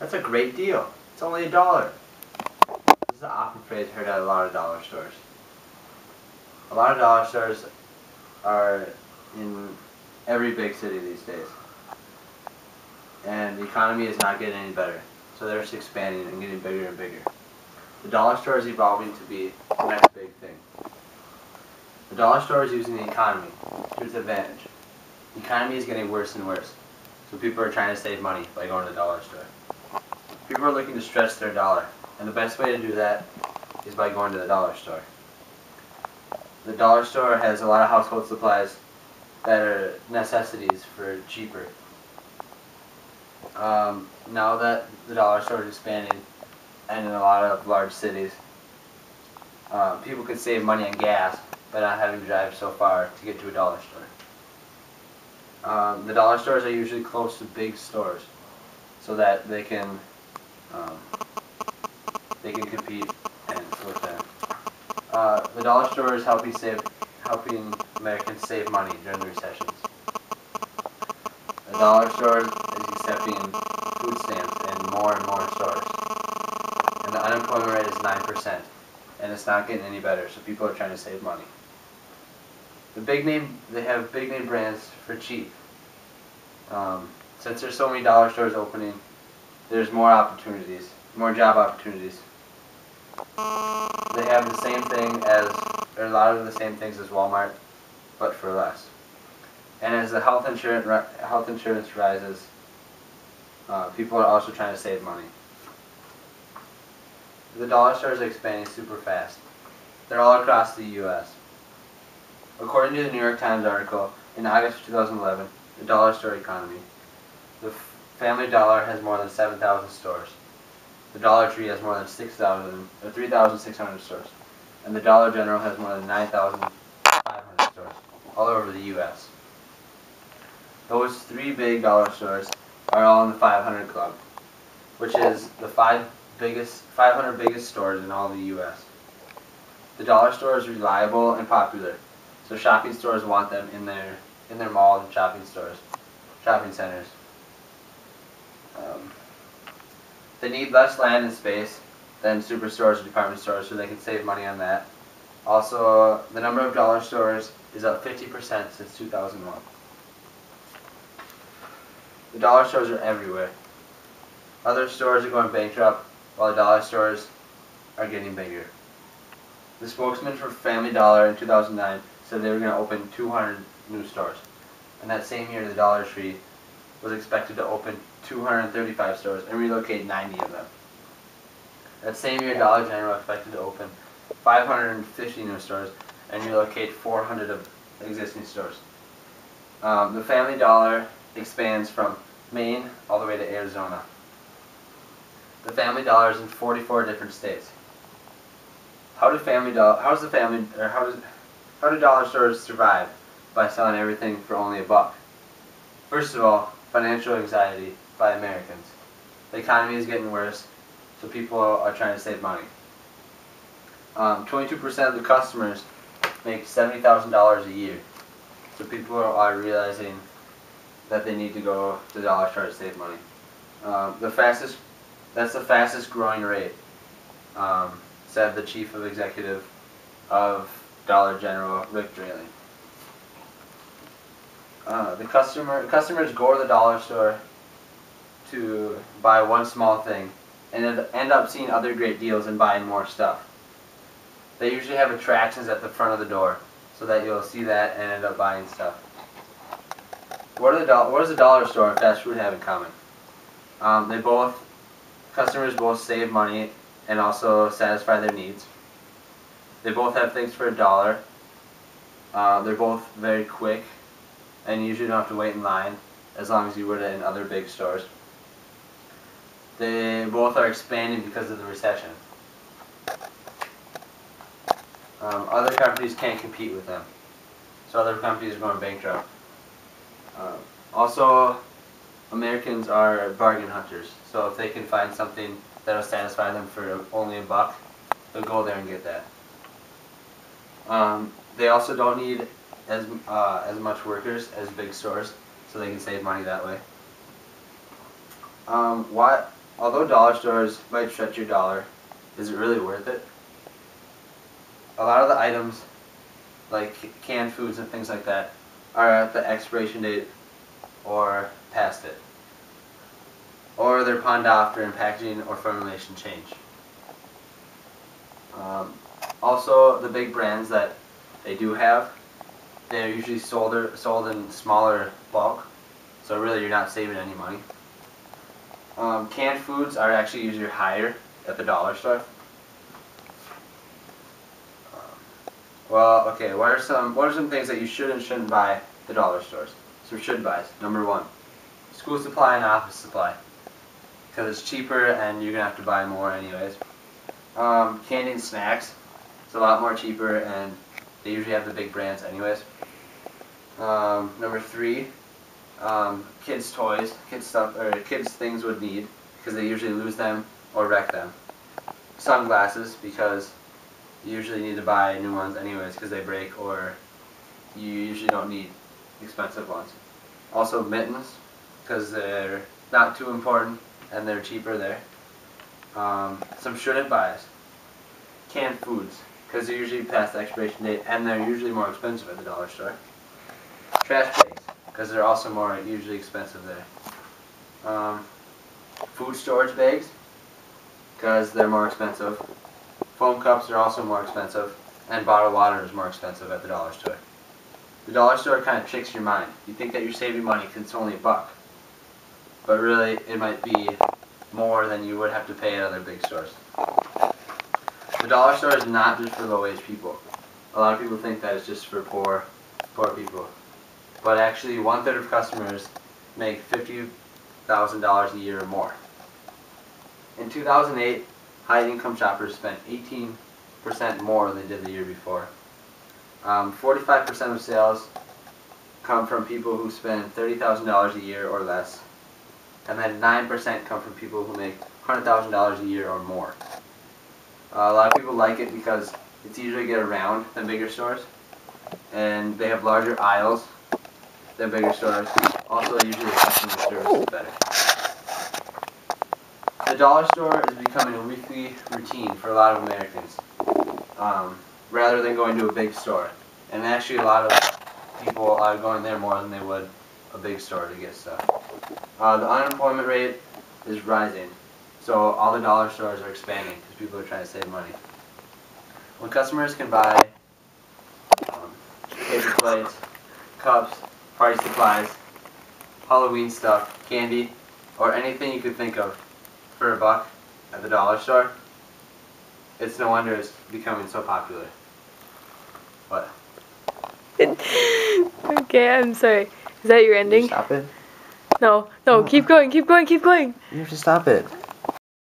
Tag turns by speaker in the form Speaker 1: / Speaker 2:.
Speaker 1: That's a great deal. It's only $1. This is an often phrase heard at a lot of dollar stores. A lot of dollar stores are in every big city these days. And the economy is not getting any better. So they're just expanding and getting bigger and bigger. The dollar store is evolving to be the next big thing. The dollar store is using the economy to its advantage. The economy is getting worse and worse. So people are trying to save money by going to the dollar store. People are looking to stretch their dollar. And the best way to do that is by going to the dollar store. The dollar store has a lot of household supplies that are necessities for cheaper. Now that the dollar store is expanding and in a lot of large cities, people can save money on gas by not having to drive so far to get to a dollar store. The dollar stores are usually close to big stores so that they can compete and with them. The dollar store is helping Americans save money during the recessions. The dollar store is accepting food stamps in more and more stores. And the unemployment rate is 9%. And it's not getting any better, so people are trying to save money. They have big name brands for cheap. Since there's so many dollar stores opening, there's more opportunities, more job opportunities. They have the same thing or a lot of the same things as Walmart, but for less. And as the health insurance rises, people are also trying to save money. The dollar stores are expanding super fast. They're all across the U.S. According to the New York Times article, in August of 2011, the dollar store economy, the Family Dollar has more than 7,000 stores. The Dollar Tree has more than 3,600 stores. And the Dollar General has more than 9,500 stores all over the U.S. Those three big dollar stores are all in the 500 Club, which is the 500 biggest stores in all the U.S. The dollar store is reliable and popular, so shopping stores want them in their malls and shopping centers. They need less land and space than superstores or department stores, so they can save money on that. Also, the number of dollar stores is up 50% since 2001. The dollar stores are everywhere. Other stores are going bankrupt, while the dollar stores are getting bigger. The spokesman for Family Dollar in 2009 said they were going to open 200 new stores. And that same year, the Dollar Tree was expected to open 235 stores and relocate 90 of them. That same year, Dollar General expected to open 550 new stores and relocate 400 of existing stores. The Family Dollar expands from Maine all the way to Arizona. The Family Dollar is in 44 different states. How do dollar stores survive by selling everything for only $1? First of all, financial anxiety by Americans. The economy is getting worse, so people are trying to save money. 22% of the customers make $70,000 a year, so people are realizing that they need to go to the dollar store to save money. That's the fastest growing rate, said the chief executive of Dollar General, Rick Drayling. The customers go to the dollar store to buy one small thing and end up seeing other great deals and buying more stuff. They usually have attractions at the front of the door so that you'll see that and end up buying stuff. What does the dollar store and fast food have in common? Customers both save money and also satisfy their needs. They both have things for $1. They're both very quick, and you usually don't have to wait in line as long as you would in other big stores. They both are expanding because of the recession. Other companies can't compete with them, so other companies are going bankrupt. Also, Americans are bargain hunters, so if they can find something that will satisfy them for only $1, they'll go there and get that. They also don't need as much workers as big stores, so they can save money that way. although dollar stores might stretch your dollar, is it really worth it? A lot of the items, like canned foods and things like that, are at the expiration date or past it. Or they're pawned off during packaging or formulation change. Also, the big brands that they do have, they're usually sold in smaller bulk, so really you're not saving any money. Canned foods are actually usually higher at the dollar store. Well, okay, what are some things that you should and shouldn't buy at the dollar stores? Some should buys. Number 1, school supply and office supply, because it's cheaper and you're gonna have to buy more anyways. Candy and snacks, it's a lot more cheaper and they usually have the big brands anyways. Number 3, kids' toys, kids' stuff, or kids' things would need, because they usually lose them or wreck them. Sunglasses, because you usually need to buy new ones anyways because they break, or you usually don't need expensive ones. Also mittens, because they're not too important and they're cheaper there. Some shouldn't buys. Canned foods, because they're usually past the expiration date and they're usually more expensive at the dollar store. Trash bags, because they're also more usually expensive there. Food storage bags, because they're more expensive. Foam cups are also more expensive, and bottled water is more expensive at the dollar store. The dollar store kind of tricks your mind. You think that you're saving money because it's only $1, but really it might be more than you would have to pay at other big stores. The dollar store is not just for low-wage people. A lot of people think that it's just for poor people, but actually 1/3 of customers make $50,000 a year or more. In 2008, high-income shoppers spent 18% more than they did the year before. 45% of sales come from people who spend $30,000 a year or less, and then 9% come from people who make $100,000 a year or more. A lot of people like it because it's easier to get around than bigger stores, and they have larger aisles than bigger stores. Also, usually the customer service is better. The dollar store is becoming a weekly routine for a lot of Americans, rather than going to a big store. And actually a lot of people are going there more than they would a big store to get stuff. The unemployment rate is rising, so all the dollar stores are expanding because people are trying to save money. When customers can buy paper plates, cups, party supplies, Halloween stuff, candy, or anything you could think of for $1 at the dollar store, it's no wonder it's becoming so popular. What?
Speaker 2: Okay, I'm sorry. Is that your ending?
Speaker 3: Stop it.
Speaker 2: No, keep going.
Speaker 3: You have to stop it.